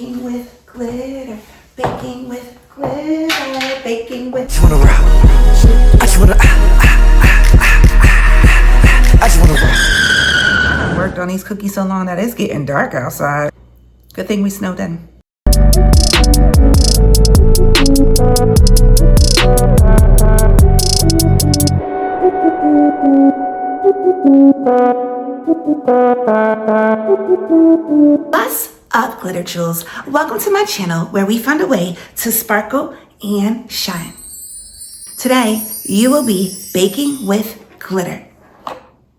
Baking with glitter, baking with glitter, baking with. I just wanna rock. I just wanna. I just wanna rock. I worked on these cookies so long that it's getting dark outside. Good thing we snowed in. What's up, glitter jewels? Welcome to my channel where we find a way to sparkle and shine. Today, you will be baking with glitter.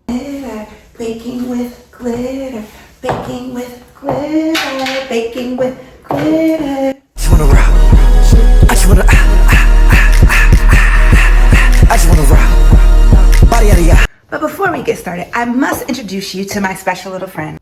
Glitter, baking with glitter, baking with glitter, baking with glitter. I just wanna rock. I just wanna. I just wanna rock. Body out of ya. But before we get started, I must introduce you to my special little friend.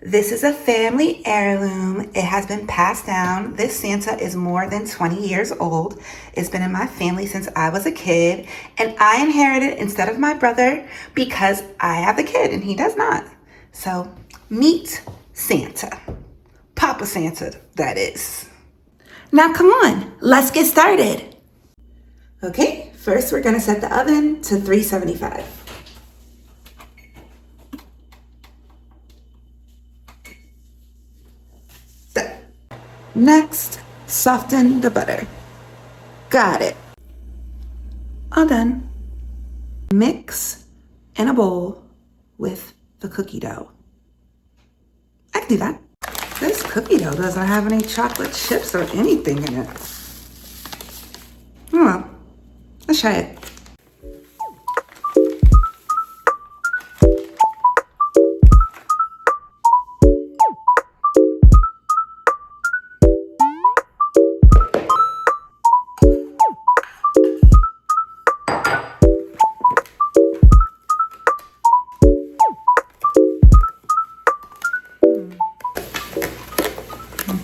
This is a family heirloom. It has been passed down. This Santa is more than 20 years old. It's been in my family since I was a kid, and I inherited it instead of my brother because I have the kid and he does not. So meet Santa. Papa Santa, that is. Now come on, let's get started. Okay, first we're gonna set the oven to 375. Next, soften the butter. Got it. All done. Mix in a bowl with the cookie dough. I can do that. This cookie dough doesn't have any chocolate chips or anything in it. Oh well, let's try it.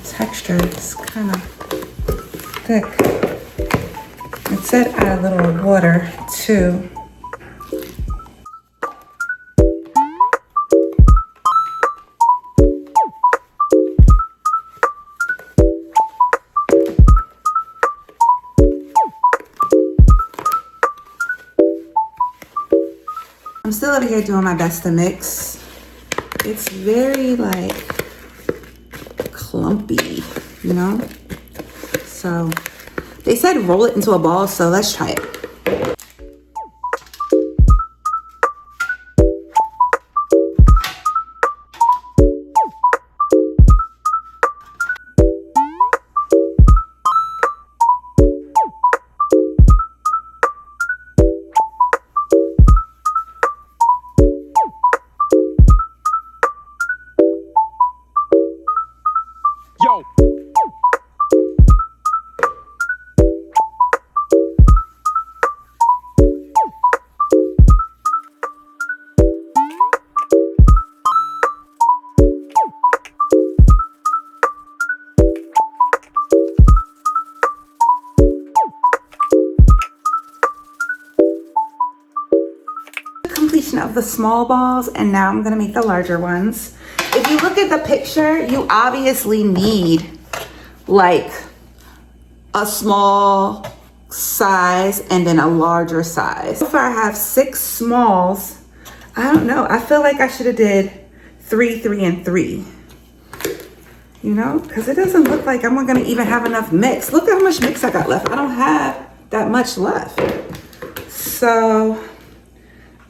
Texture is kind of thick. It said add a little water too. I'm still over here doing my best to mix. It's very like clumpy, you know? So they said roll it into a ball, so let's try it. Yo. Completion of the small balls, and now I'm gonna make the larger ones. If you look at the picture, you obviously need like a small size and then a larger size. So far I have 6 smalls. I don't know, I feel like I should have did 3, 3, and 3. You know, because it doesn't look like I'm gonna even have enough mix. Look how much mix I got left. I don't have that much left. So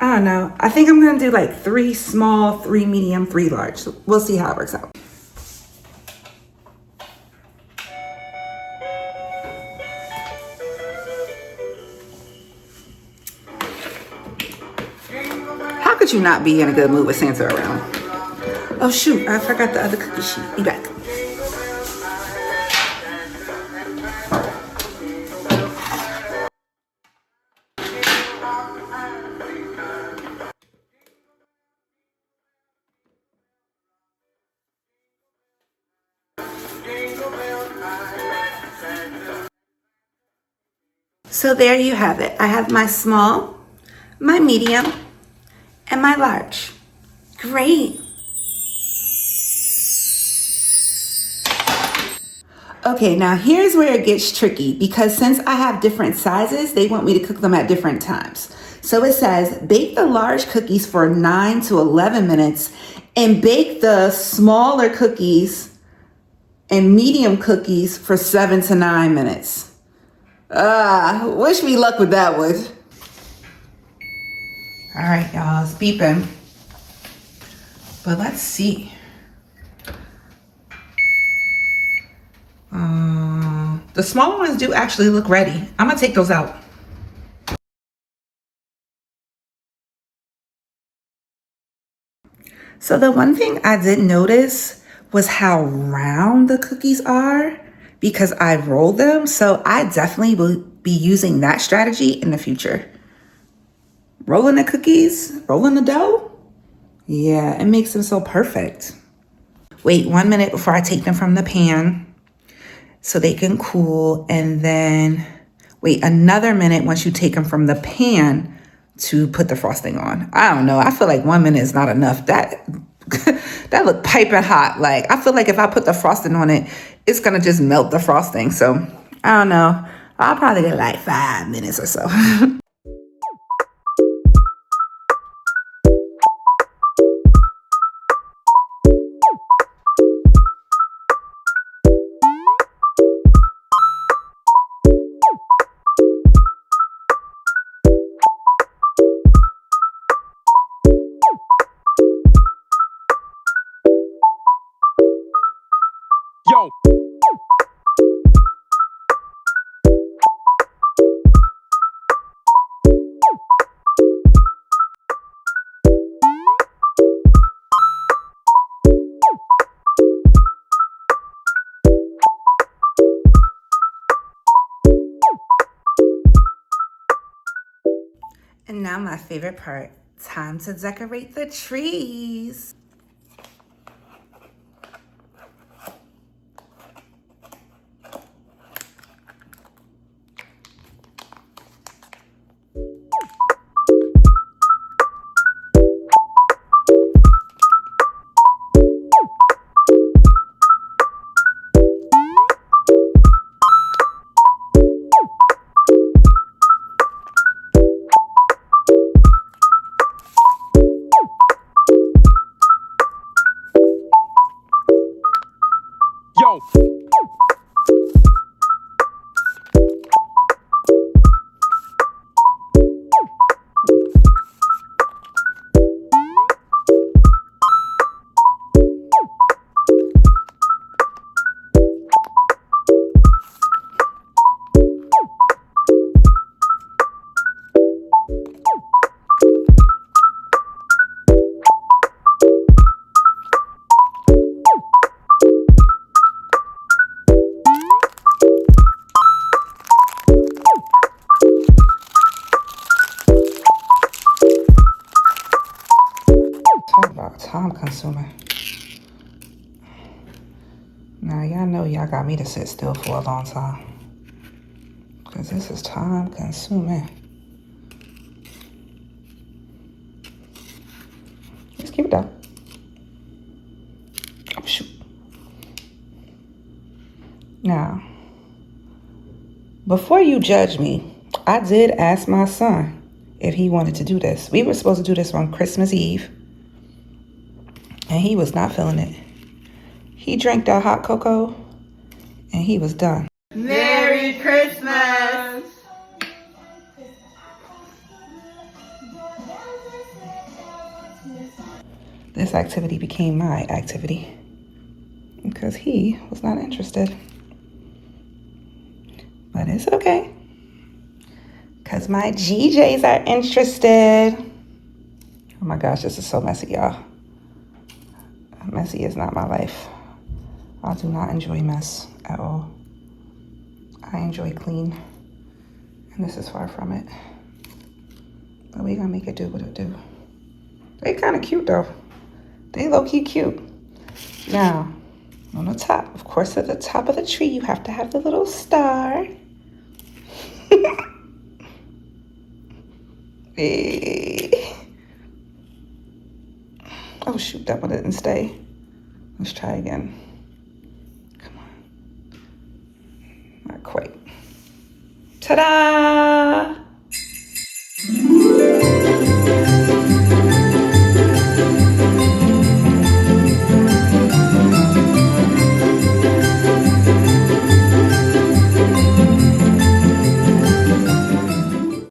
I don't know. I think I'm gonna do like 3 small, 3 medium, 3 large. We'll see how it works out. How could you not be in a good mood with Santa around? Oh shoot, I forgot the other cookie sheet. Be back. So there you have it. I have my small, my medium, and my large. Great. Okay, now here's where it gets tricky because since I have different sizes, they want me to cook them at different times. So it says bake the large cookies for 9 to 11 minutes and bake the smaller cookies and medium cookies for 7 to 9 minutes. Wish me luck with that one. All right, y'all, it's beeping. But let's see. The smaller ones do actually look ready. I'm gonna take those out. So the one thing I did notice was how round the cookies are because I rolled them. So I definitely will be using that strategy in the future. Rolling the cookies, rolling the dough. Yeah, it makes them so perfect. Wait 1 minute before I take them from the pan so they can cool, and then wait another minute once you take them from the pan to put the frosting on. I don't know. I feel like 1 minute is not enough. That that looked piping hot. Like I feel like if I put the frosting on it, it's gonna just melt the frosting. So I don't know. I'll probably get like 5 minutes or so. Yo. And now my favorite part, time to decorate the trees. Yo. Talk about time consuming. Now y'all know y'all got me to sit still for a long time. Cause this is time consuming. Let's keep it down. Oh shoot. Now, before you judge me, I did ask my son if he wanted to do this. We were supposed to do this on Christmas Eve, and he was not feeling it. He drank that hot cocoa, and he was done. Merry Christmas! This activity became my activity because he was not interested. But it's okay because my GJs are interested. Oh my gosh, this is so messy, y'all. Messy is not my life. I do not enjoy mess at all. I enjoy clean, and this is far from it. But we gonna make it do what it do. They kind of cute though. They low-key cute. Now, on the top, of course, at the top of the tree, you have to have the little star. Hey. Oh shoot, that one didn't stay. Let's try again. Come on. Not quite. Ta-da!